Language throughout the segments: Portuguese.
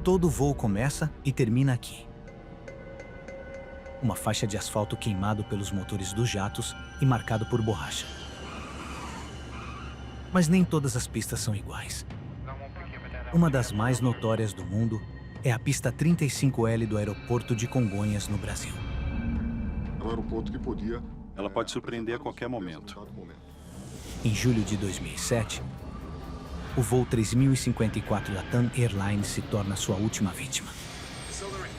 Todo voo começa e termina aqui. Uma faixa de asfalto queimado pelos motores dos jatos e marcado por borracha. Mas nem todas as pistas são iguais. Uma das mais notórias do mundo é a pista 35L do aeroporto de Congonhas, no Brasil. É um aeroporto que podia... Ela pode surpreender a qualquer momento. Em julho de 2007, o voo 3054 da TAM Airlines se torna sua última vítima.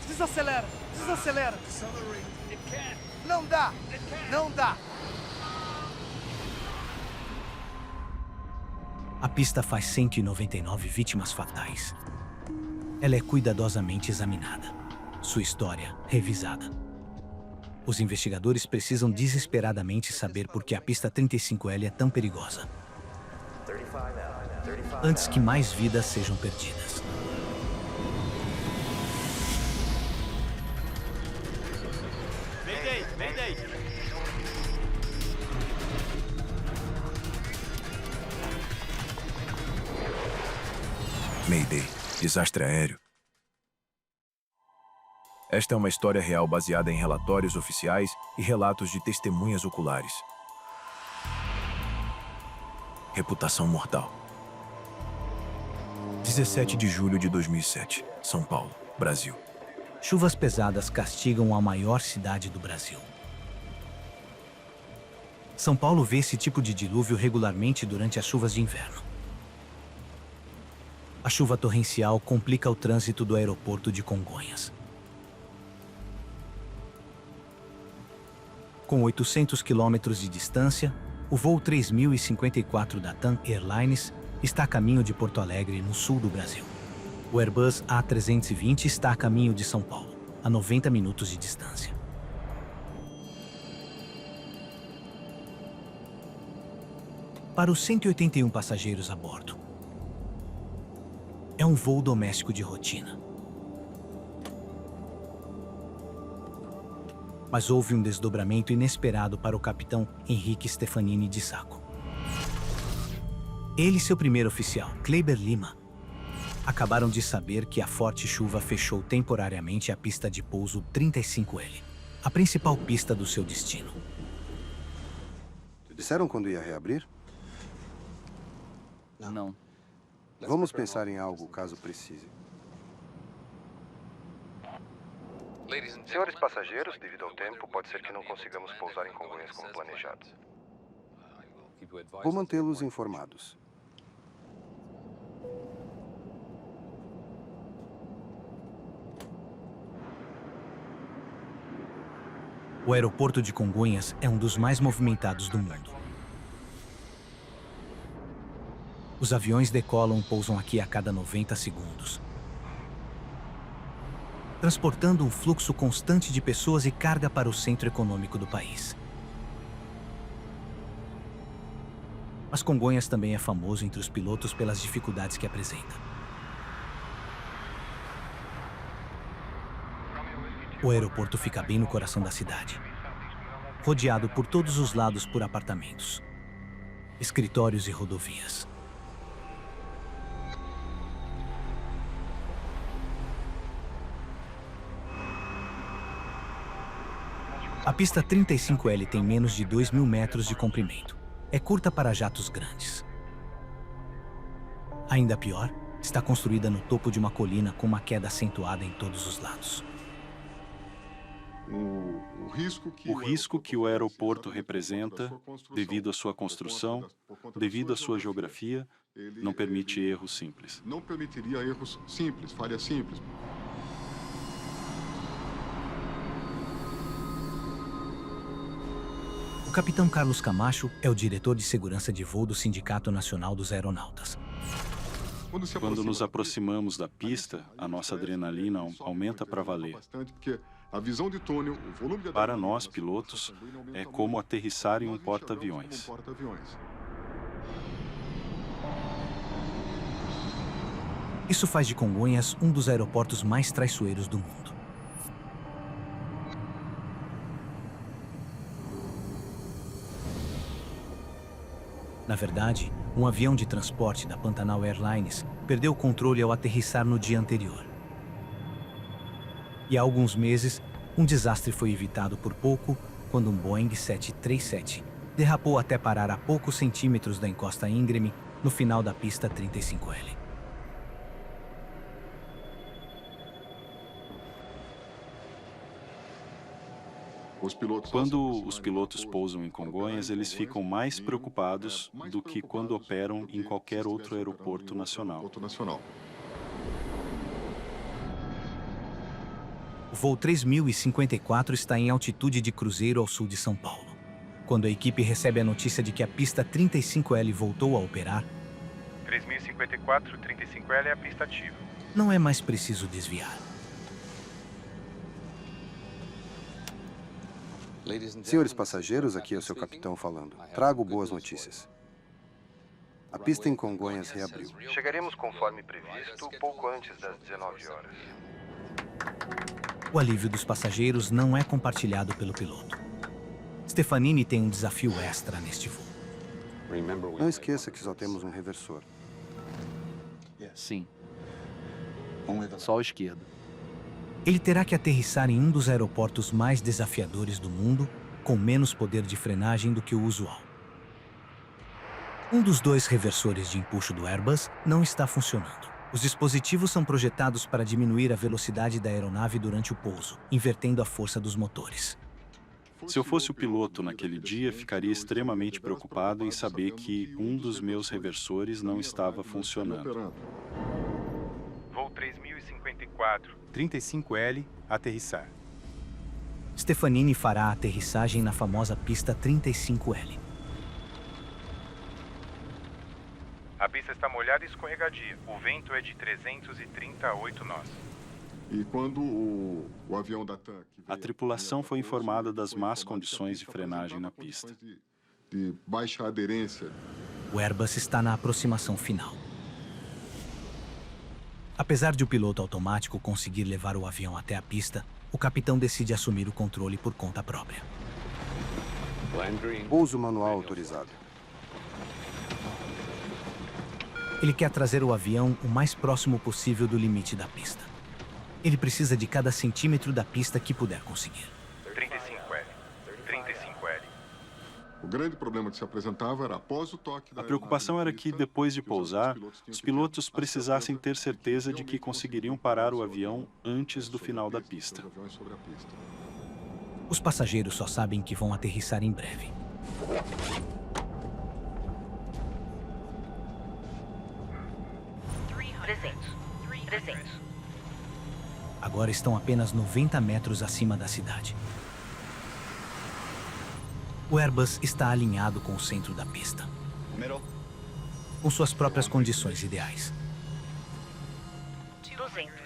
Desacelera! Desacelera! Não dá! Não dá! A pista faz 199 vítimas fatais. Ela é cuidadosamente examinada. Sua história revisada. Os investigadores precisam desesperadamente saber por que a pista 35L é tão perigosa. Antes que mais vidas sejam perdidas. Mayday! Mayday! Mayday, desastre aéreo. Esta é uma história real baseada em relatórios oficiais e relatos de testemunhas oculares. Reputação mortal. 17 de julho de 2007, São Paulo, Brasil. Chuvas pesadas castigam a maior cidade do Brasil. São Paulo vê esse tipo de dilúvio regularmente durante as chuvas de inverno. A chuva torrencial complica o trânsito do aeroporto de Congonhas. Com 800 quilômetros de distância, o voo 3054 da TAM Airlines está a caminho de Porto Alegre, no sul do Brasil. O Airbus A320 está a caminho de São Paulo, a 90 minutos de distância. Para os 181 passageiros a bordo, é um voo doméstico de rotina. Mas houve um desdobramento inesperado para o capitão Henrique Stefanini de Sacco. Ele e seu primeiro oficial, Kleber Lima, acabaram de saber que a forte chuva fechou temporariamente a pista de pouso 35L, a principal pista do seu destino. Disseram quando ia reabrir? Não. Vamos pensar em algo caso precise. Senhores passageiros, devido ao tempo, pode ser que não consigamos pousar em Congonhas como planejado. Vou mantê-los informados. O aeroporto de Congonhas é um dos mais movimentados do mundo. Os aviões decolam e pousam aqui a cada 90 segundos, transportando um fluxo constante de pessoas e carga para o centro econômico do país. Mas Congonhas também é famoso entre os pilotos pelas dificuldades que apresenta. O aeroporto fica bem no coração da cidade, rodeado por todos os lados por apartamentos, escritórios e rodovias. A pista 35L tem menos de 2.000 metros de comprimento. É curta para jatos grandes. Ainda pior, está construída no topo de uma colina com uma queda acentuada em todos os lados. O risco que o aeroporto representa, devido à sua construção, devido à sua geografia, não permite erros simples. Não permitiria erros simples, falhas simples. O capitão Carlos Camacho é o diretor de segurança de voo do Sindicato Nacional dos Aeronautas. Quando nos aproximamos da pista, a nossa adrenalina aumenta para valer. Para nós, pilotos, é como aterrissar em um porta-aviões. Isso faz de Congonhas um dos aeroportos mais traiçoeiros do mundo. Na verdade, um avião de transporte da Pantanal Airlines perdeu o controle ao aterrissar no dia anterior, E há alguns meses, um desastre foi evitado por pouco quando um Boeing 737 derrapou até parar a poucos centímetros da encosta íngreme no final da pista 35L. Quando os pilotos pousam em Congonhas, eles ficam mais preocupados do que quando operam em qualquer outro aeroporto nacional. O voo 3054 está em altitude de cruzeiro ao sul de São Paulo. Quando a equipe recebe a notícia de que a pista 35L voltou a operar, 3054, 35L é a pista ativa. não é mais preciso desviar. Senhores passageiros, aqui é o seu capitão falando. Trago boas notícias. A pista em Congonhas reabriu. Chegaremos conforme previsto, pouco antes das 19 horas. O alívio dos passageiros não é compartilhado pelo piloto. Stefanini tem um desafio extra neste voo. Não esqueça que só temos um reversor. Sim. Só à esquerda. Ele terá que aterrissar em um dos aeroportos mais desafiadores do mundo, com menos poder de frenagem do que o usual. Um dos dois reversores de empuxo do Airbus não está funcionando. Os dispositivos são projetados para diminuir a velocidade da aeronave durante o pouso, invertendo a força dos motores. Se eu fosse o piloto naquele dia, ficaria extremamente preocupado em saber que um dos meus reversores não estava funcionando. Voo 3054. 35L, aterrissar. Stefanini fará a aterrissagem na famosa pista 35L. A pista está molhada e escorregadia. O vento é de 338 nós. E quando o avião da TAM... A tripulação foi informada das más condições de frenagem na pista. De baixa aderência. O Airbus está na aproximação final. Apesar de o piloto automático conseguir levar o avião até a pista, o capitão decide assumir o controle por conta própria. Pouso manual autorizado. Ele quer trazer o avião o mais próximo possível do limite da pista. Ele precisa de cada centímetro da pista que puder conseguir. 35L. 35L. O grande problema que se apresentava era após o toque da A preocupação era que, depois de pousar, os pilotos precisassem ter certeza de que conseguiriam parar o avião antes do final da pista. Os passageiros só sabem que vão aterrissar em breve. Agora estão apenas 90 metros acima da cidade. O Airbus está alinhado com o centro da pista, com suas próprias condições ideais. 200.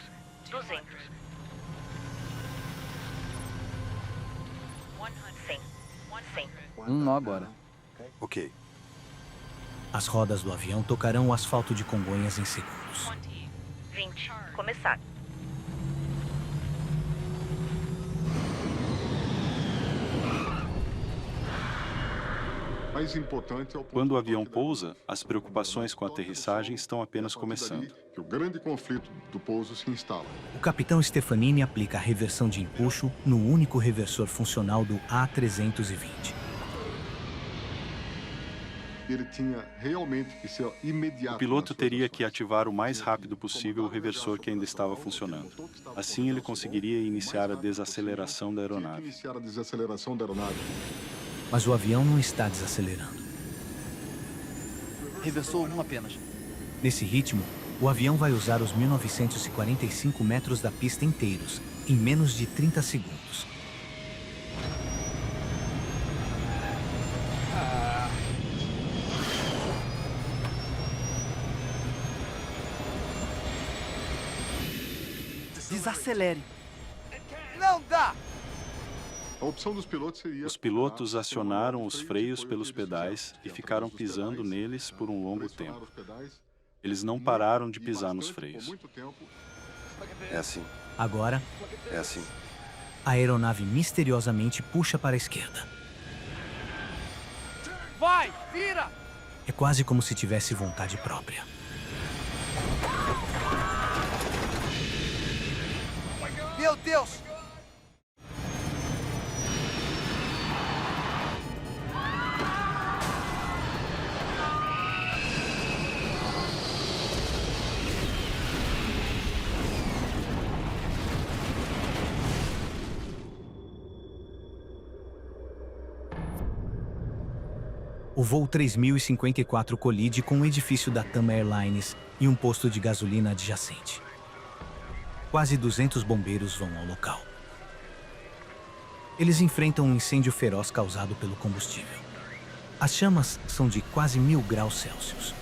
100. Um nó agora. Ok. As rodas do avião tocarão o asfalto de Congonhas em segundos. 20. Começar. Mais importante é o Quando o avião pousa, as preocupações com a aterrissagem estão apenas começando. que o grande conflito do pouso se instala. O capitão Stefanini aplica a reversão de empuxo no único reversor funcional do A320. Ele tinha realmente que ser imediato. O piloto teria que ativar o mais rápido possível o reversor que ainda estava funcionando. Assim, ele conseguiria iniciar a desaceleração da aeronave. Iniciar a desaceleração da aeronave. Mas o avião não está desacelerando. Reversor 1 apenas. Nesse ritmo, o avião vai usar os 1945 metros da pista inteiros, em menos de 30 segundos. Desacelere. Não dá! A opção dos pilotos seria... Os pilotos acionaram os freios pelos pedais e ficaram pisando neles por um longo tempo. Eles não pararam de pisar nos freios. É assim. Agora, É assim. a aeronave misteriosamente puxa para a esquerda. Vai! Vira! É quase como se tivesse vontade Meu Meu Deus! O voo 3054 colide com um edifício da TAM Airlines e um posto de gasolina adjacente. Quase 200 bombeiros vão ao local. Eles enfrentam um incêndio feroz causado pelo combustível. As chamas são de quase 1000 graus Celsius.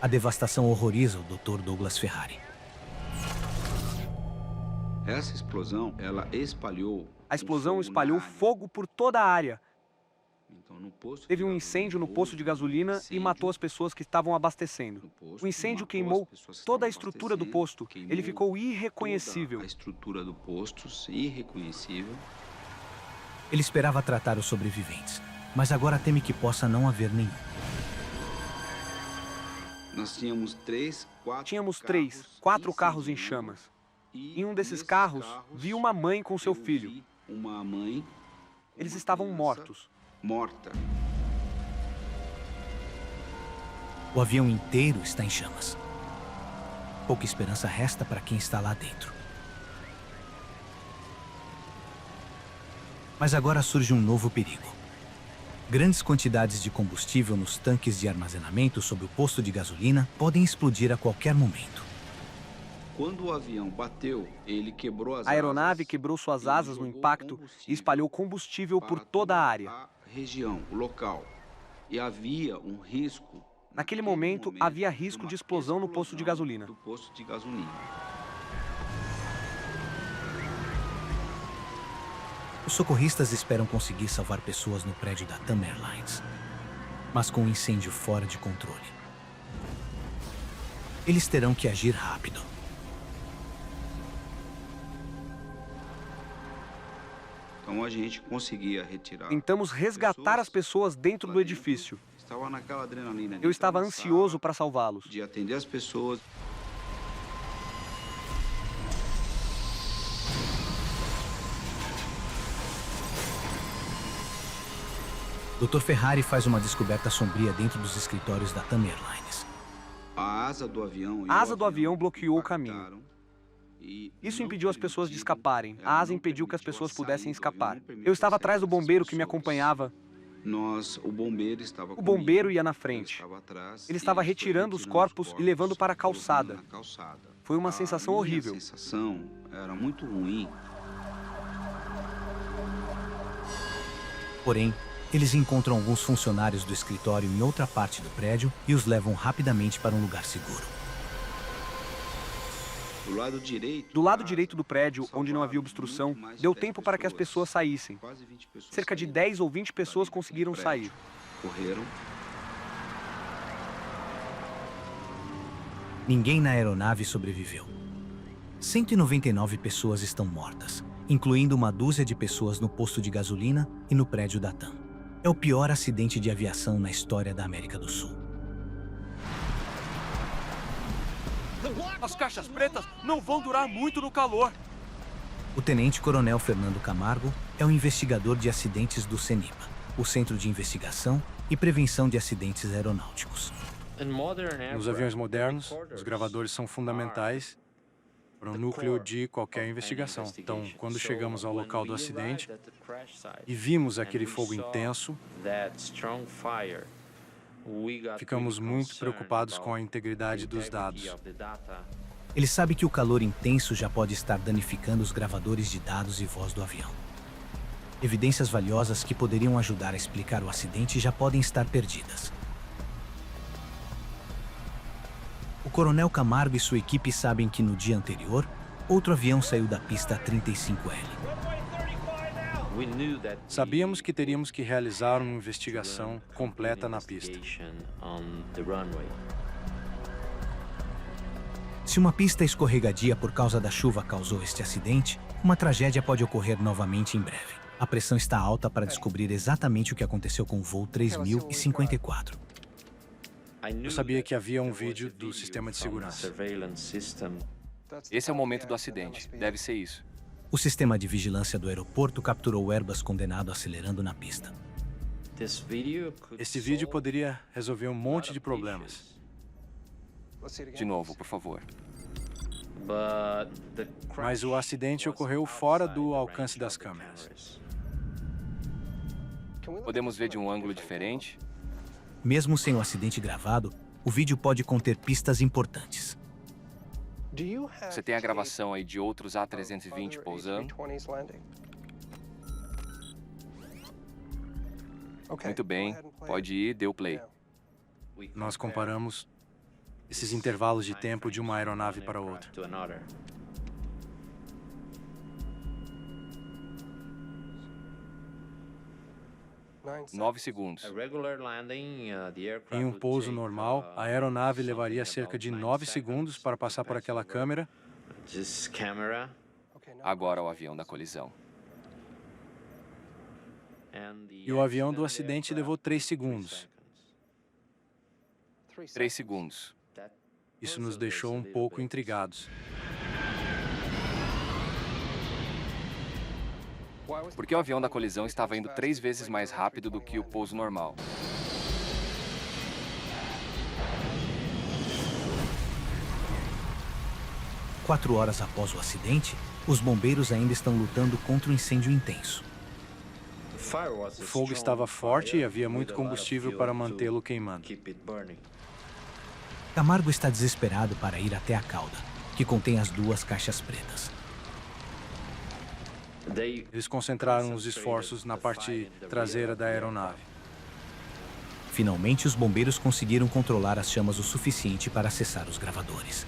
A devastação horroriza o Dr. Douglas Ferrari. Essa explosão, ela espalhou... A explosão espalhou fogo por toda a área. Teve um incêndio no posto de gasolina e matou as pessoas que estavam abastecendo. O incêndio queimou toda a estrutura do posto. Ele ficou irreconhecível. A estrutura do posto, irreconhecível. Ele esperava tratar os sobreviventes, mas agora teme que possa não haver nenhum. Nós tínhamos quatro carros em chamas. Em um desses carros, vi uma mãe com seu filho. Uma mãe. Eles estavam mortos. Morta. O avião inteiro está em chamas. Pouca esperança resta para quem está lá dentro. Mas agora surge um novo perigo. Grandes quantidades de combustível nos tanques de armazenamento sob o posto de gasolina podem explodir a qualquer momento. Quando o avião bateu, ele quebrou as asas. A aeronave quebrou suas asas no impacto e espalhou combustível por toda a área. A região, o local. E havia um risco. Naquele momento, havia risco de explosão no posto de gasolina. Os socorristas esperam conseguir salvar pessoas no prédio da TAM Airlines, mas com um incêndio fora de controle. Eles terão que agir rápido. Então a gente conseguia retirar. Tentamos resgatar as pessoas dentro do edifício. Estava naquela adrenalina. Eu estava ansioso para salvá-los. De atender as pessoas. Dr. Ferrari faz uma descoberta sombria dentro dos escritórios da TAM Airlines. A asa do avião bloqueou o caminho. Isso impediu as pessoas de escaparem. A asa impediu que as pessoas pudessem escapar. Eu estava atrás do bombeiro que me acompanhava. O bombeiro ia na frente. Ele estava retirando os corpos e levando para a calçada. Foi uma sensação horrível. A sensação era muito ruim. Porém, eles encontram alguns funcionários do escritório em outra parte do prédio e os levam rapidamente para um lugar seguro. Do lado direito do prédio, onde não havia obstrução, deu tempo para que as pessoas saíssem. Cerca de 10 ou 20 pessoas conseguiram sair. Correram. Ninguém na aeronave sobreviveu. 199 pessoas estão mortas, incluindo uma dúzia de pessoas no posto de gasolina e no prédio da TAM. É o pior acidente de aviação na história da América do Sul. As caixas pretas não vão durar muito no calor. O tenente-coronel Fernando Camargo é o investigador de acidentes do CENIPA, o Centro de Investigação e Prevenção de Acidentes Aeronáuticos. Nos aviões modernos, os gravadores são fundamentais para o núcleo de qualquer investigação. Então, quando chegamos ao local do acidente e vimos aquele fogo intenso, ficamos muito preocupados com a integridade dos dados. Ele sabe que o calor intenso já pode estar danificando os gravadores de dados e voz do avião. Evidências valiosas que poderiam ajudar a explicar o acidente já podem estar perdidas. O coronel Camargo e sua equipe sabem que no dia anterior, outro avião saiu da pista 35L. Sabíamos que teríamos que realizar uma investigação completa na pista. Se uma pista escorregadia por causa da chuva causou este acidente, uma tragédia pode ocorrer novamente em breve. A pressão está alta para descobrir exatamente o que aconteceu com o voo 3054. Eu sabia que havia um vídeo do sistema de segurança. Esse é o momento do acidente. Deve ser isso. O sistema de vigilância do aeroporto capturou o Airbus condenado acelerando na pista. Esse vídeo poderia resolver um monte de problemas. De novo, por favor. Mas o acidente ocorreu fora do alcance das câmeras. Podemos ver de um ângulo diferente? Mesmo sem o acidente gravado, o vídeo pode conter pistas importantes. Você tem a gravação aí de outros A320 pousando? Muito bem, pode ir, dê o play. Nós comparamos esses intervalos de tempo de uma aeronave para outra. 9 segundos. Em um pouso normal, a aeronave levaria cerca de 9 segundos para passar por aquela câmera. Agora o avião da colisão. E o avião do acidente levou 3 segundos. 3 segundos. Isso nos deixou um pouco intrigados. Porque o avião da colisão estava indo 3 vezes mais rápido do que o pouso normal. Quatro horas após o acidente, os bombeiros ainda estão lutando contra um incêndio intenso. O fogo estava forte e havia muito combustível para mantê-lo queimando. Camargo está desesperado para ir até a cauda, que contém as 2 caixas pretas. Eles concentraram os esforços na parte traseira da aeronave. Finalmente, os bombeiros conseguiram controlar as chamas o suficiente para acessar os gravadores.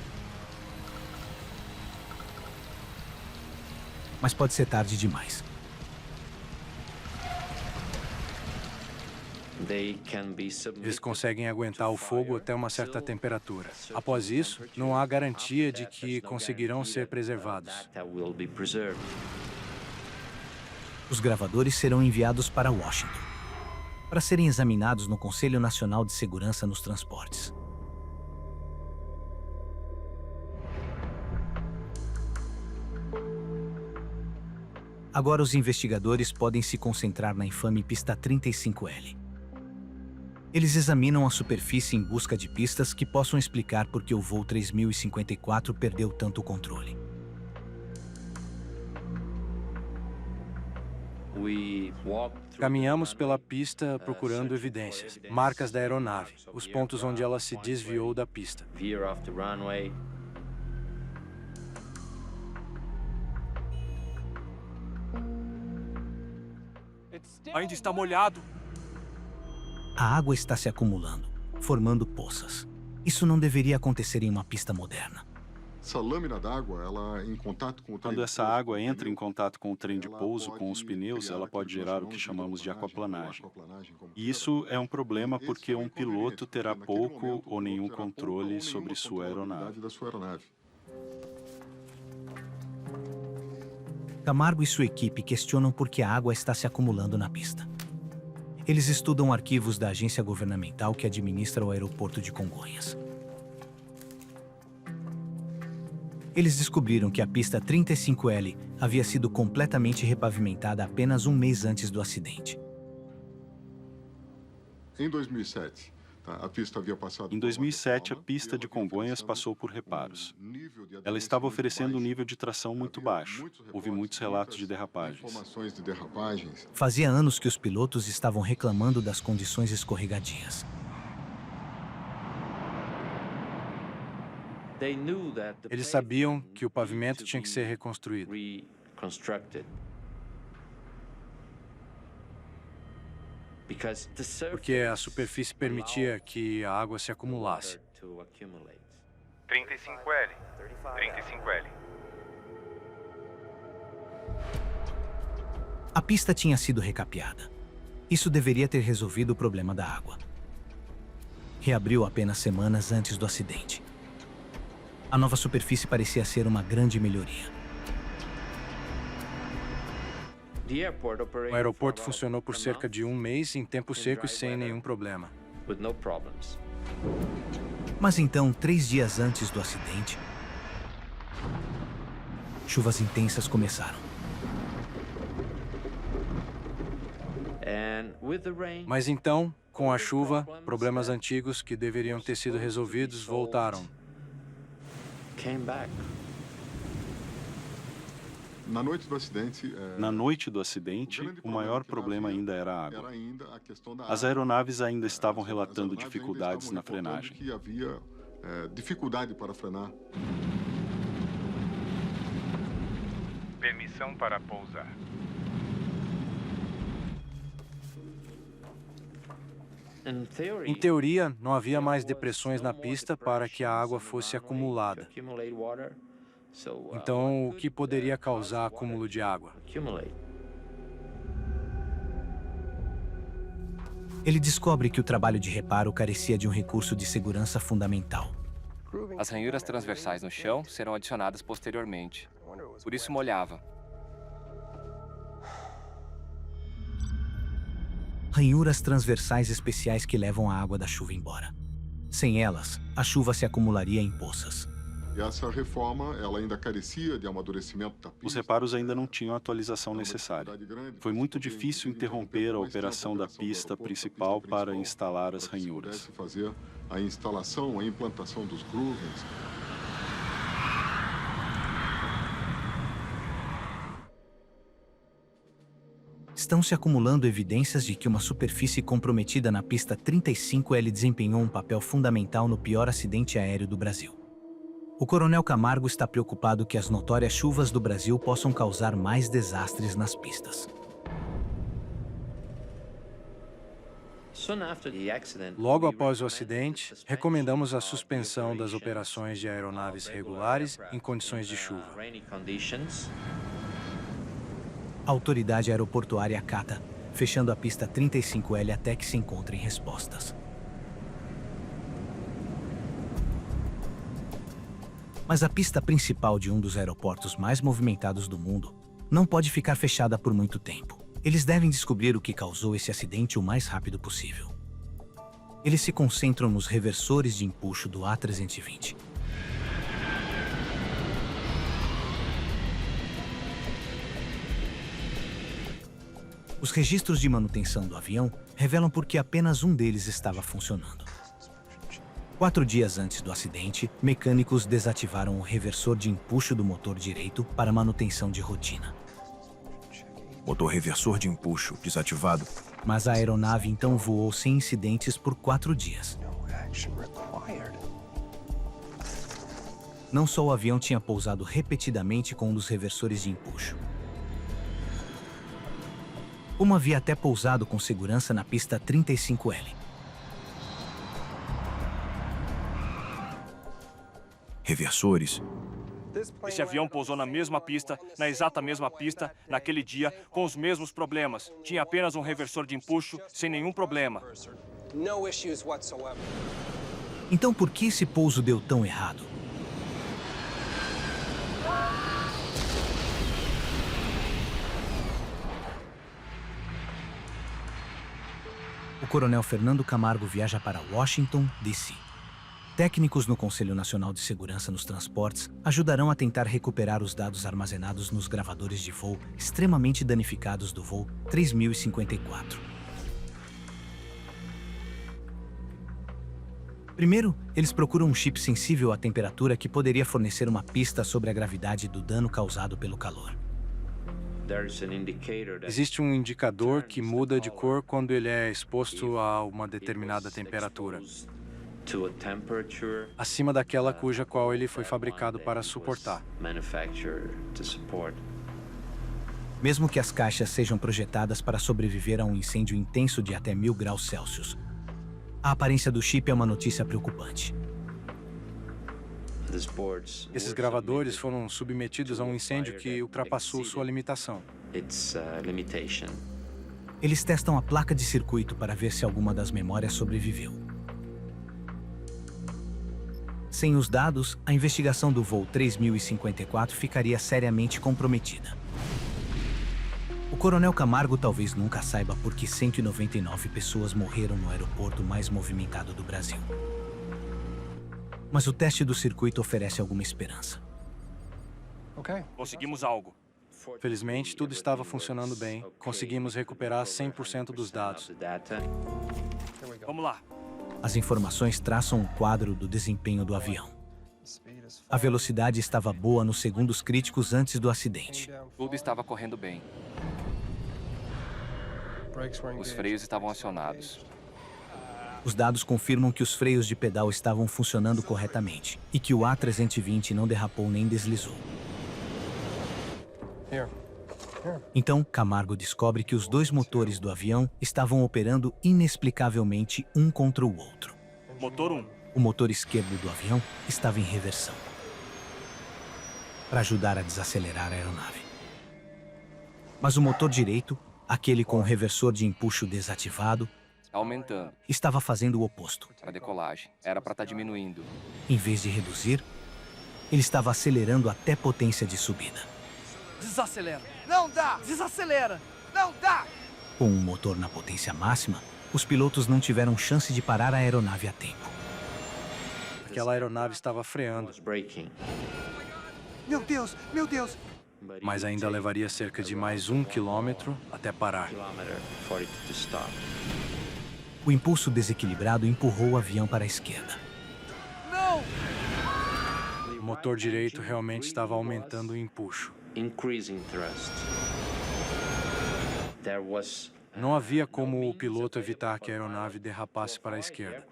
Mas pode ser tarde demais. Eles conseguem aguentar o fogo até uma certa temperatura. Após isso, não há garantia de que conseguirão ser preservados. Os gravadores serão enviados para Washington, para serem examinados no Conselho Nacional de Segurança nos Transportes. Agora os investigadores podem se concentrar na infame pista 35L. Eles examinam a superfície em busca de pistas que possam explicar por que o voo 3054 perdeu tanto o controle. Caminhamos pela pista procurando evidências, marcas da aeronave, os pontos onde ela se desviou da pista. Ainda está molhado. A água está se acumulando, formando poças. Isso não deveria acontecer em uma pista moderna. Essa lâmina d'água, ela em contato com o trem Quando essa água entra em contato com o trem de pouso, com os pneus, ela pode gerar o que chamamos de aquaplanagem. E isso é um problema porque um piloto terá pouco ou nenhum controle sobre sua aeronave. Camargo e sua equipe questionam por que a água está se acumulando na pista. Eles estudam arquivos da agência governamental que administra o aeroporto de Congonhas. Eles descobriram que a pista 35L havia sido completamente repavimentada apenas um mês antes do acidente. Em 2007, a pista havia passado... Em 2007, a pista de Congonhas passou por reparos. Ela estava oferecendo um nível de tração muito baixo. Houve muitos relatos de derrapagens. Fazia anos que os pilotos estavam reclamando das condições escorregadias. Eles sabiam que o pavimento tinha que ser reconstruído. Porque a superfície permitia que a água se acumulasse. 35L. 35L. A pista tinha sido recapeada. Isso deveria ter resolvido o problema da água. Reabriu apenas semanas antes do acidente. A nova superfície parecia ser uma grande melhoria. O aeroporto funcionou por cerca de um mês em tempo seco e sem nenhum problema. Mas então, 3 dias antes do acidente, chuvas intensas começaram. Mas então, com a chuva, problemas antigos que deveriam ter sido resolvidos voltaram. Na noite do acidente, o maior problema ainda era a água. As aeronaves ainda estavam relatando dificuldades na frenagem. Que havia dificuldade para frenar. Permissão para pousar. Em teoria, não havia mais depressões na pista para que a água fosse acumulada. Então, o que poderia causar acúmulo de água? Ele descobre que o trabalho de reparo carecia de um recurso de segurança fundamental. As ranhuras transversais no chão serão adicionadas posteriormente. Por isso molhava. Ranhuras transversais especiais que levam a água da chuva embora. Sem elas, a chuva se acumularia em poças. E essa reforma, ela ainda carecia de amadurecimento da pista. Os reparos ainda não tinham a atualização necessária. Foi muito difícil interromper a operação da pista principal para instalar as ranhuras. Fazer a instalação, a implantação dos grooves. Estão se acumulando evidências de que uma superfície comprometida na pista 35L desempenhou um papel fundamental no pior acidente aéreo do Brasil. O Coronel Camargo está preocupado que as notórias chuvas do Brasil possam causar mais desastres nas pistas. Logo após o acidente, recomendamos a suspensão das operações de aeronaves regulares em condições de chuva. A autoridade aeroportuária acata, fechando a pista 35L até que se encontrem respostas. Mas a pista principal de um dos aeroportos mais movimentados do mundo não pode ficar fechada por muito tempo. Eles devem descobrir o que causou esse acidente o mais rápido possível. Eles se concentram nos reversores de empuxo do A320. Os registros de manutenção do avião revelam por que apenas um deles estava funcionando. 4 dias antes do acidente, mecânicos desativaram o reversor de empuxo do motor direito para manutenção de rotina. Motor reversor de empuxo desativado. Mas a aeronave então voou sem incidentes por 4 dias. Não só o avião tinha pousado repetidamente com um dos reversores de empuxo, como havia até pousado com segurança na pista 35L. Reversores. Esse avião pousou na mesma pista, na exata mesma pista, naquele dia, com os mesmos problemas. Tinha apenas um reversor de empuxo, sem nenhum problema. Então por que esse pouso deu tão errado? O coronel Fernando Camargo viaja para Washington, D.C. Técnicos no Conselho Nacional de Segurança nos Transportes ajudarão a tentar recuperar os dados armazenados nos gravadores de voo extremamente danificados do voo 3054. Primeiro, eles procuram um chip sensível à temperatura que poderia fornecer uma pista sobre a gravidade do dano causado pelo calor. Existe um indicador que muda de cor quando ele é exposto a uma determinada temperatura, acima daquela cuja qual ele foi fabricado para suportar. Mesmo que as caixas sejam projetadas para sobreviver a um incêndio intenso de até 1000 graus Celsius, a aparência do chip é uma notícia preocupante. Esses gravadores foram submetidos a um incêndio que ultrapassou sua limitação. Eles testam a placa de circuito para ver se alguma das memórias sobreviveu. Sem os dados, a investigação do voo 3054 ficaria seriamente comprometida. O Coronel Camargo talvez nunca saiba por que 199 pessoas morreram no aeroporto mais movimentado do Brasil. Mas o teste do circuito oferece alguma esperança. Conseguimos algo. Felizmente, tudo estava funcionando bem. Conseguimos recuperar 100% dos dados. Vamos lá. As informações traçam um quadro do desempenho do avião. A velocidade estava boa nos segundos críticos antes do acidente. Tudo estava correndo bem. Os freios estavam acionados. Os dados confirmam que os freios de pedal estavam funcionando corretamente e que o A320 não derrapou nem deslizou. Então, Camargo descobre que os dois motores do avião estavam operando inexplicavelmente um contra o outro. Motor 1. O motor esquerdo do avião estava em reversão para ajudar a desacelerar a aeronave. Mas o motor direito, aquele com o reversor de empuxo desativado, Aumentando. estava fazendo o oposto. A decolagem. Era para estar diminuindo. Em vez de reduzir, ele estava acelerando até potência de subida. Desacelera. Não dá! Desacelera! Não dá! Com o motor na potência máxima, os pilotos não tiveram chance de parar a aeronave a tempo. Aquela aeronave estava freando. Meu Deus! Meu Deus! Mas ainda levaria cerca de mais 1 quilômetro até parar. O impulso desequilibrado empurrou o avião para a esquerda. Não! O motor direito realmente estava aumentando o empuxo. Não havia como o piloto evitar que a aeronave derrapasse para a esquerda.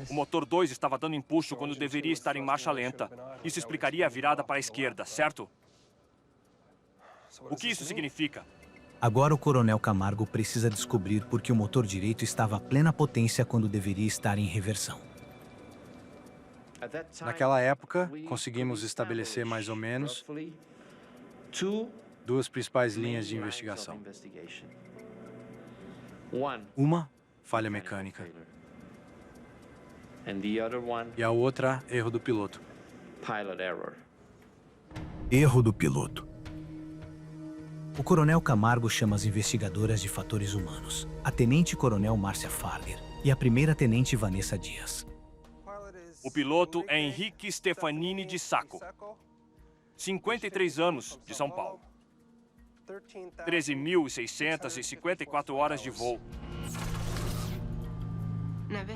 O motor 2 estava dando empuxo quando deveria estar em marcha lenta. Isso explicaria a virada para a esquerda, certo? O que isso significa? Agora o Coronel Camargo precisa descobrir por que o motor direito estava a plena potência quando deveria estar em reversão. Naquela época, conseguimos estabelecer mais ou menos duas principais linhas de investigação. Uma, falha mecânica. E a outra, erro do piloto. Erro do piloto. O Coronel Camargo chama as investigadoras de fatores humanos, a Tenente-Coronel Márcia Farler e a Primeira-Tenente Vanessa Dias. O piloto é Henrique Stefanini de Sacco, 53 anos, de São Paulo. 13.654 horas de voo.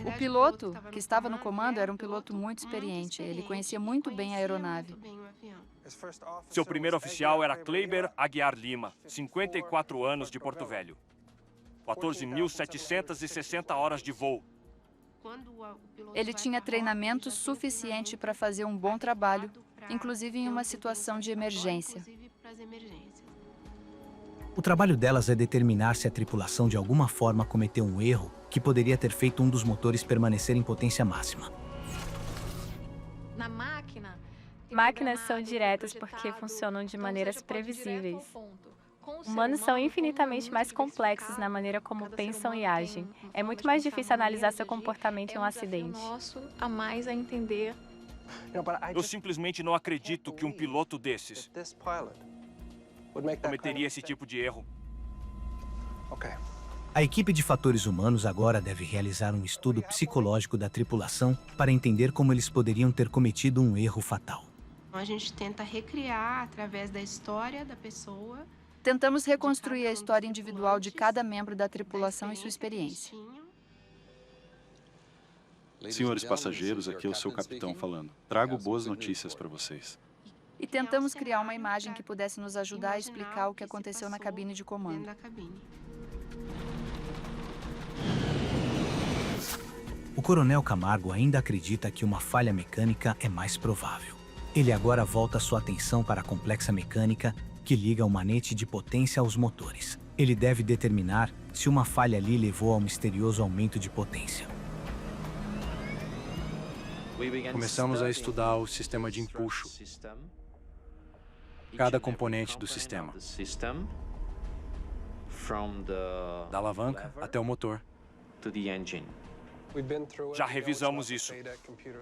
O piloto que estava no comando era um piloto muito experiente. Ele conhecia muito bem a aeronave. Seu primeiro oficial era Kleiber Aguiar Lima, 54 anos, de Porto Velho. 14.760 horas de voo. Ele tinha treinamento suficiente para fazer um bom trabalho, inclusive em uma situação de emergência. O trabalho delas é determinar se a tripulação de alguma forma cometeu um erro que poderia ter feito um dos motores permanecer em potência máxima. Máquinas são diretas porque funcionam de maneiras previsíveis. Humanos são infinitamente mais complexos na maneira como pensam e agem. É muito mais difícil analisar seu comportamento em um acidente. Eu simplesmente não acredito que um piloto desses cometeria esse tipo de erro. A equipe de fatores humanos agora deve realizar um estudo psicológico da tripulação para entender como eles poderiam ter cometido um erro fatal. A gente tenta recriar através da história da pessoa. Tentamos reconstruir a história individual de cada membro da tripulação e sua experiência. Senhores passageiros, aqui é o seu capitão falando. Trago boas notícias para vocês. E tentamos criar uma imagem que pudesse nos ajudar a explicar o que aconteceu na cabine de comando. O Coronel Camargo ainda acredita que uma falha mecânica é mais provável. Ele agora volta sua atenção para a complexa mecânica que liga o manete de potência aos motores. Ele deve determinar se uma falha ali levou ao misterioso aumento de potência. Começamos a estudar o sistema de empuxo, cada componente do sistema, da alavanca até o motor. Já revisamos isso.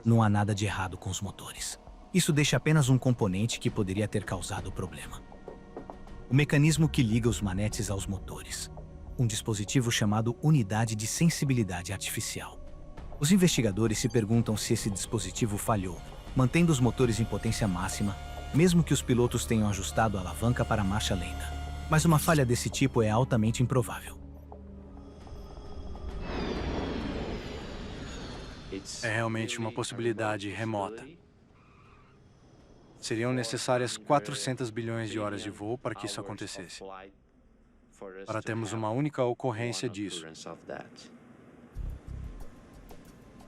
Não há nada de errado com os motores. Isso deixa apenas um componente que poderia ter causado o problema. O mecanismo que liga os manetes aos motores. Um dispositivo chamado Unidade de Sensibilidade Artificial. Os investigadores se perguntam se esse dispositivo falhou, mantendo os motores em potência máxima, mesmo que os pilotos tenham ajustado a alavanca para marcha lenta. Mas uma falha desse tipo é altamente improvável. É realmente uma possibilidade remota. Seriam necessárias 400 bilhões de horas de voo para que isso acontecesse. Para termos uma única ocorrência disso.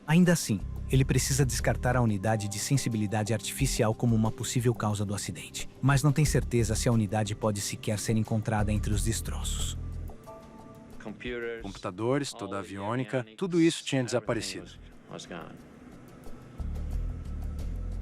Ainda assim, ele precisa descartar a unidade de sensibilidade artificial como uma possível causa do acidente, mas não tem certeza se a unidade pode sequer ser encontrada entre os destroços. Computadores, toda a aviônica, tudo isso tinha desaparecido.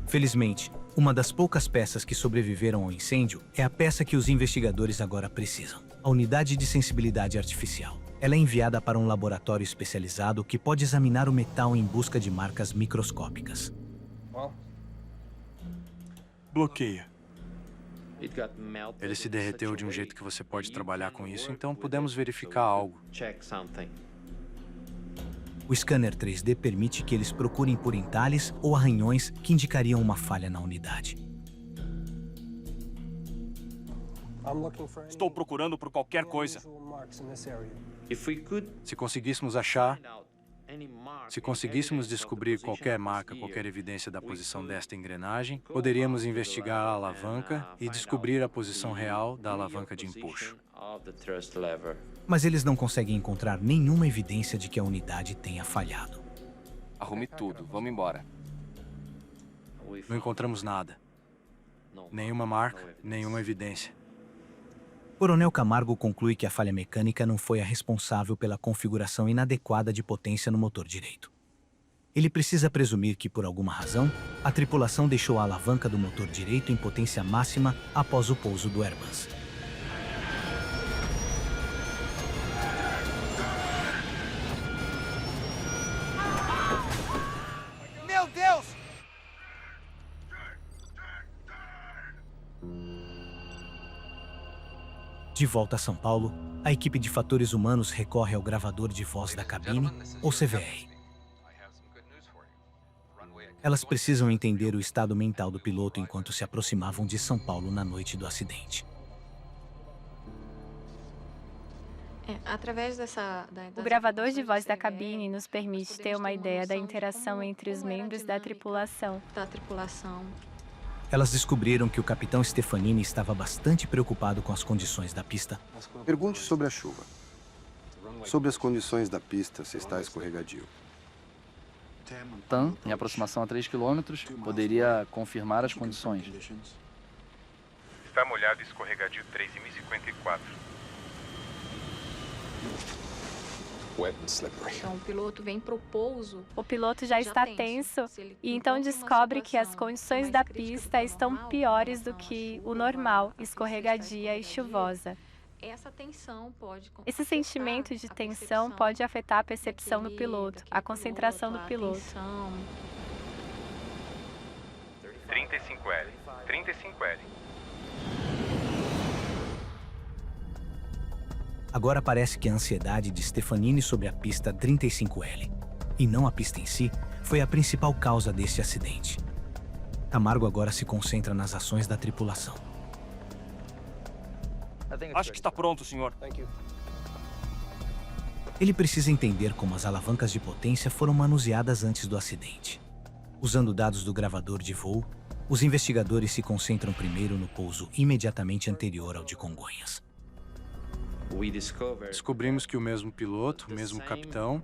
Felizmente, uma das poucas peças que sobreviveram ao incêndio é a peça que os investigadores agora precisam: a unidade de sensibilidade artificial. Ela é enviada para um laboratório especializado que pode examinar o metal em busca de marcas microscópicas. Bloqueia. Ele se derreteu de um jeito que você pode trabalhar com isso, então podemos verificar algo. O scanner 3D permite que eles procurem por entalhes ou arranhões que indicariam uma falha na unidade. Estou procurando por qualquer coisa. Se conseguíssemos achar, se conseguíssemos descobrir qualquer marca, qualquer evidência da posição desta engrenagem, poderíamos investigar a alavanca e descobrir a posição real da alavanca de empuxo. Mas eles não conseguem encontrar nenhuma evidência de que a unidade tenha falhado. Arrume tudo, vamos embora. Não encontramos nada. Nenhuma marca, nenhuma evidência. Coronel Camargo conclui que a falha mecânica não foi a responsável pela configuração inadequada de potência no motor direito. Ele precisa presumir que, por alguma razão, a tripulação deixou a alavanca do motor direito em potência máxima após o pouso do Airbus. Meu Deus! De volta a São Paulo, a equipe de fatores humanos recorre ao gravador de voz da cabine, ou CVR. Elas precisam entender o estado mental do piloto enquanto se aproximavam de São Paulo na noite do acidente. Através o gravador de voz da cabine nos permite ter uma ideia da interação entre os membros da tripulação. Elas descobriram que o capitão Stefanini estava bastante preocupado com as condições da pista. Pergunte sobre a chuva. Sobre as condições da pista, se está escorregadio. TAM, em aproximação a 3 km, poderia confirmar as condições. Está molhado e escorregadio 3,54. Então o piloto vem pro pouso. O piloto já está tenso e então descobre que as condições da pista estão piores do que o normal, escorregadia e chuvosa. Esse sentimento de tensão pode afetar a percepção do piloto, a concentração do piloto. 35L. 35L. Agora parece que a ansiedade de Stefanini sobre a pista 35L, e não a pista em si, foi a principal causa deste acidente. Camargo agora se concentra nas ações da tripulação. Acho que está pronto, senhor. Ele precisa entender como as alavancas de potência foram manuseadas antes do acidente. Usando dados do gravador de voo, os investigadores se concentram primeiro no pouso imediatamente anterior ao de Congonhas. Descobrimos que o mesmo piloto, o mesmo capitão,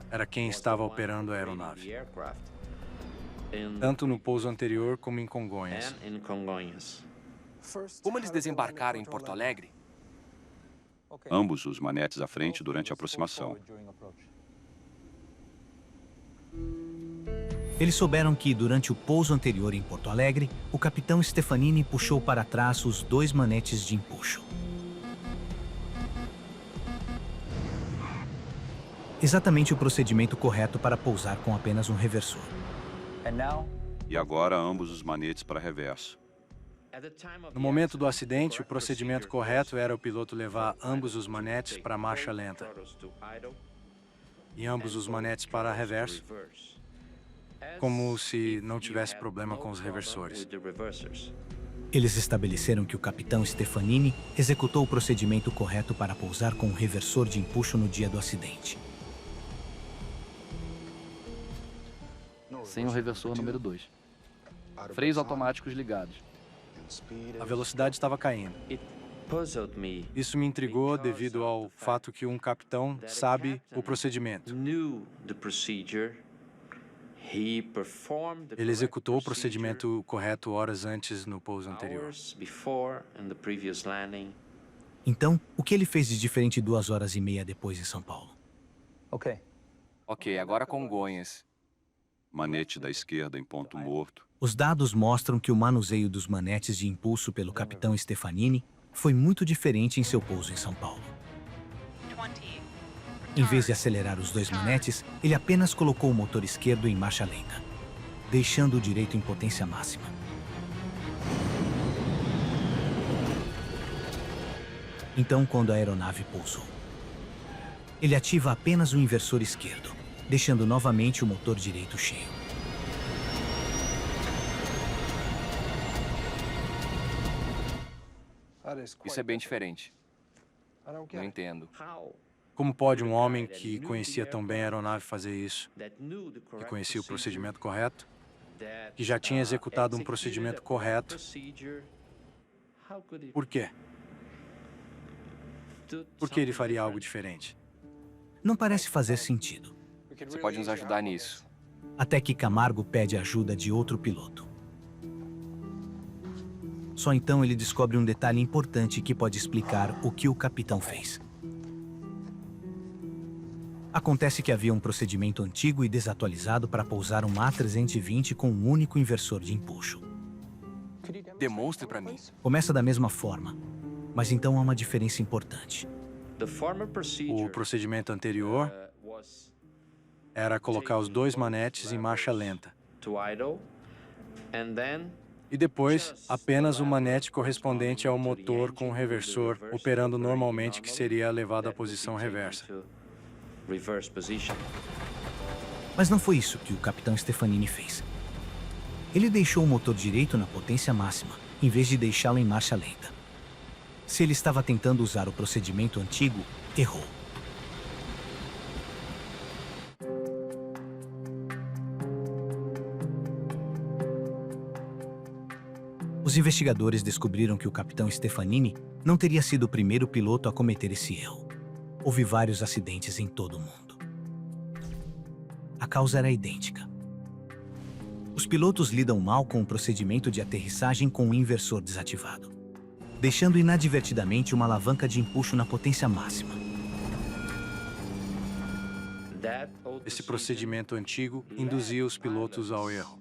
era quem estava operando a aeronave, tanto no pouso anterior como em Congonhas. Como eles desembarcaram em Porto Alegre? Ambos os manetes à frente durante a aproximação. Eles souberam que, durante o pouso anterior em Porto Alegre, o capitão Stefanini puxou para trás os 2 manetes de empuxo. Exatamente o procedimento correto para pousar com apenas um reversor. E agora ambos os manetes para reverso. No momento do acidente, o procedimento correto era o piloto levar ambos os manetes para marcha lenta e ambos os manetes para reverso, como se não tivesse problema com os reversores. Eles estabeleceram que o capitão Stefanini executou o procedimento correto para pousar com um reversor de empuxo no dia do acidente. Sem o reversor número 2. Freios automáticos ligados. A velocidade estava caindo. Isso me intrigou devido ao fato que um capitão sabe o procedimento. Ele executou o procedimento correto horas antes no pouso anterior. Então, o que ele fez de diferente 2 horas e meia depois em São Paulo? Ok, agora Congonhas. Manete da esquerda em ponto morto. Os dados mostram que o manuseio dos manetes de impulso pelo capitão Stefanini foi muito diferente em seu pouso em São Paulo. Em vez de acelerar os 2 manetes, ele apenas colocou o motor esquerdo em marcha lenta, deixando o direito em potência máxima. Então, quando a aeronave pousou, ele ativa apenas o inversor esquerdo, deixando novamente o motor direito cheio. Isso é bem diferente. Não entendo. Como pode um homem que conhecia tão bem a aeronave fazer isso? Que conhecia o procedimento correto? Que já tinha executado um procedimento correto? Por quê? Por que ele faria algo diferente? Não parece fazer sentido. Você pode nos ajudar nisso. Até que Camargo pede ajuda de outro piloto. Só então ele descobre um detalhe importante que pode explicar o que o capitão fez. Acontece que havia um procedimento antigo e desatualizado para pousar um A320 com um único inversor de empuxo. Demonstre para mim. Começa da mesma forma, mas então há uma diferença importante. O procedimento anterior era colocar os 2 manetes em marcha lenta. E depois, apenas o manete correspondente ao motor com o reversor operando normalmente, que seria levado à posição reversa. Mas não foi isso que o capitão Stefanini fez. Ele deixou o motor direito na potência máxima, em vez de deixá-lo em marcha lenta. Se ele estava tentando usar o procedimento antigo, errou. Os investigadores descobriram que o capitão Stefanini não teria sido o primeiro piloto a cometer esse erro. Houve vários acidentes em todo o mundo. A causa era idêntica. Os pilotos lidam mal com o procedimento de aterrissagem com o inversor desativado, deixando inadvertidamente uma alavanca de empuxo na potência máxima. Esse procedimento antigo induzia os pilotos ao erro.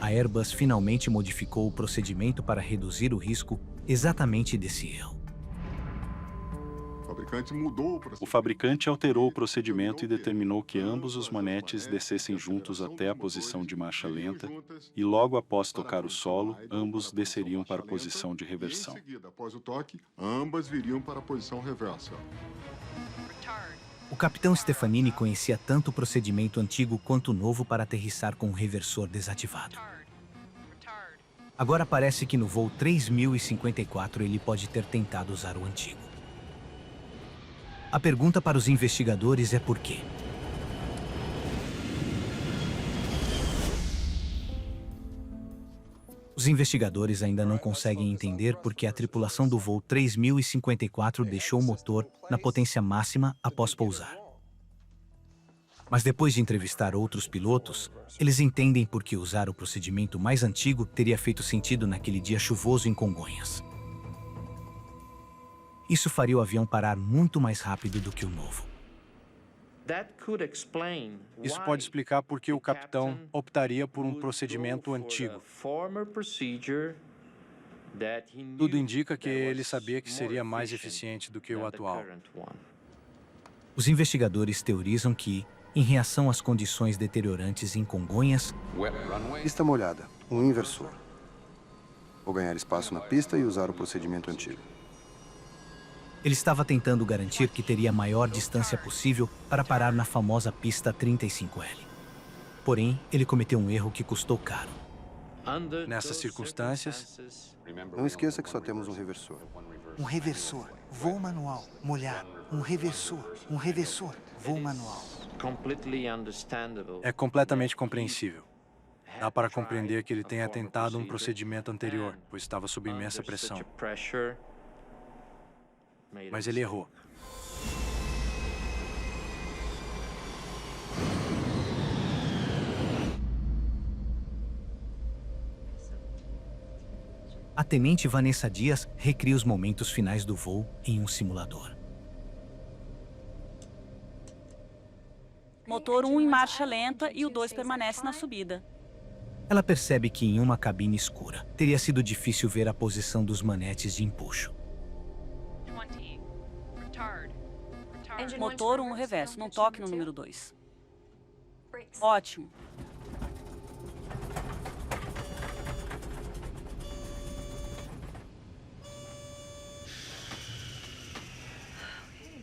A Airbus finalmente modificou o procedimento para reduzir o risco exatamente desse erro. O fabricante alterou o procedimento e determinou que ambos os manetes descessem juntos até a posição de marcha lenta e logo após tocar o solo, ambos desceriam para a posição de reversão. Em seguida, após o toque, ambas viriam para a posição reversa. O capitão Stefanini conhecia tanto o procedimento antigo quanto o novo para aterrissar com o reversor desativado. Agora parece que no voo 3054 ele pode ter tentado usar o antigo. A pergunta para os investigadores é por quê? Os investigadores ainda não conseguem entender por que a tripulação do voo 3054 deixou o motor na potência máxima após pousar. Mas depois de entrevistar outros pilotos, eles entendem por que usar o procedimento mais antigo teria feito sentido naquele dia chuvoso em Congonhas. Isso faria o avião parar muito mais rápido do que o novo. Isso pode explicar por que o capitão optaria por um procedimento antigo. Tudo indica que ele sabia que seria mais eficiente do que o atual. Os investigadores teorizam que, em reação às condições deteriorantes em Congonhas, Pista molhada, um inversor. Vou ganhar espaço na pista e usar o procedimento antigo. ele estava tentando garantir que teria a maior distância possível para parar na famosa pista 35L. Porém, ele cometeu um erro que custou caro. Nessas circunstâncias, não esqueça que só temos um reversor. Um reversor, voo manual, molhado. Um reversor, voo manual. é completamente compreensível. Dá para compreender que ele tenha tentado um procedimento anterior, pois estava sob imensa pressão. Mas ele errou. A tenente Vanessa Dias recria os momentos finais do voo em um simulador. Motor 1 em marcha lenta e o 2 permanece na subida. Ela percebe que em uma cabine escura, teria sido difícil ver a posição dos manetes de empuxo. Motor 1 reverso, não toque no número 2. Ótimo.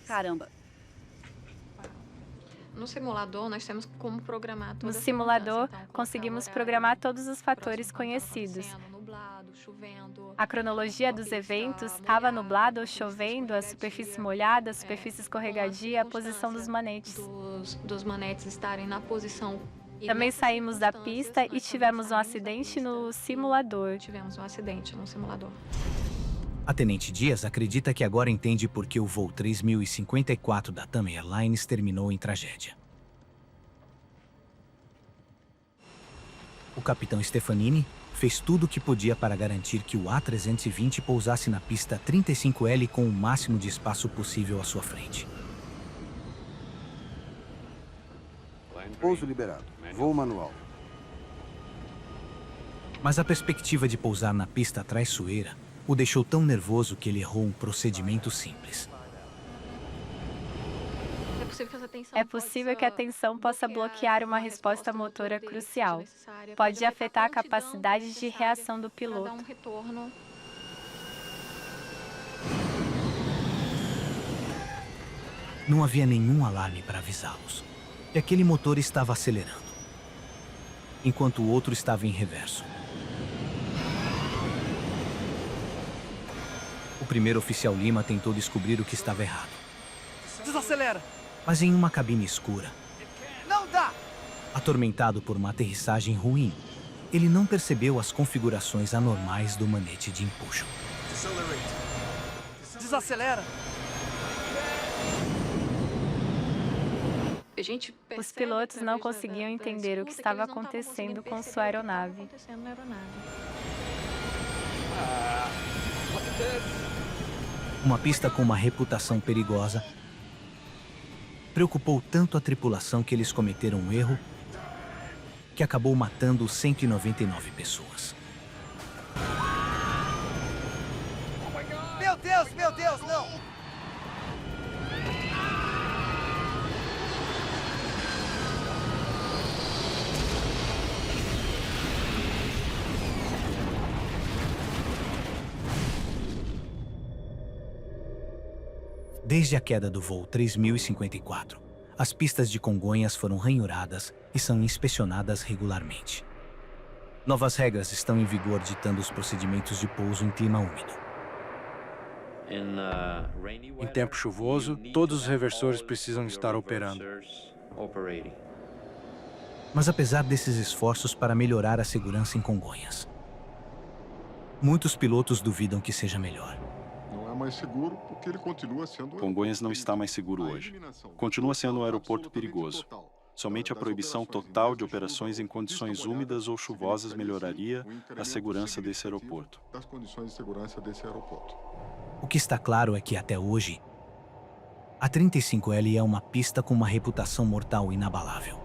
Caramba. No simulador, nós temos como programar No simulador, conseguimos programar todos os fatores conhecidos. A cronologia dos eventos, estava nublado ou chovendo, a superfície molhada, a superfície escorregadia, a posição dos manetes. Dos manetes estarem na posição. Também saímos da pista e tivemos um acidente no simulador. Tivemos um acidente no simulador. A tenente Dias acredita que agora entende por que o voo 3054 da TAM Airlines terminou em tragédia. O capitão Stefanini fez tudo o que podia para garantir que o A320 pousasse na pista 35L com o máximo de espaço possível à sua frente. Pouso liberado. Voo manual. Mas a perspectiva de pousar na pista traiçoeira o deixou tão nervoso que ele errou um procedimento simples. É possível que a tensão possa bloquear uma resposta motora crucial. Pode afetar a capacidade de reação do piloto. Não havia nenhum alarme para avisá-los. E aquele motor estava acelerando, enquanto o outro estava em reverso. O primeiro oficial Lima tentou descobrir o que estava errado. Desacelera! Mas em uma cabine escura, Não dá! atormentado por uma aterrissagem ruim, ele não percebeu as configurações anormais do manete de empuxo. Desacelera! Os pilotos não conseguiam entender o que estava acontecendo com sua aeronave. Uma pista com uma reputação perigosa preocupou tanto a tripulação que eles cometeram um erro que acabou matando 199 pessoas. Meu Deus, não! Desde a queda do voo 3054, as pistas de Congonhas foram ranhuradas e são inspecionadas regularmente. Novas regras estão em vigor ditando os procedimentos de pouso em clima úmido. Em tempo chuvoso, todos os reversores precisam estar operando. Mas apesar desses esforços para melhorar a segurança em Congonhas, muitos pilotos duvidam que seja melhor. Não é mais seguro porque ele continua sendo... Congonhas não está mais seguro hoje. Continua sendo um aeroporto perigoso. Somente a proibição total de operações em condições úmidas ou chuvosas melhoraria a segurança desse aeroporto. Das condições de segurança desse aeroporto. O que está claro é que, até hoje, a 35L é uma pista com uma reputação mortal inabalável.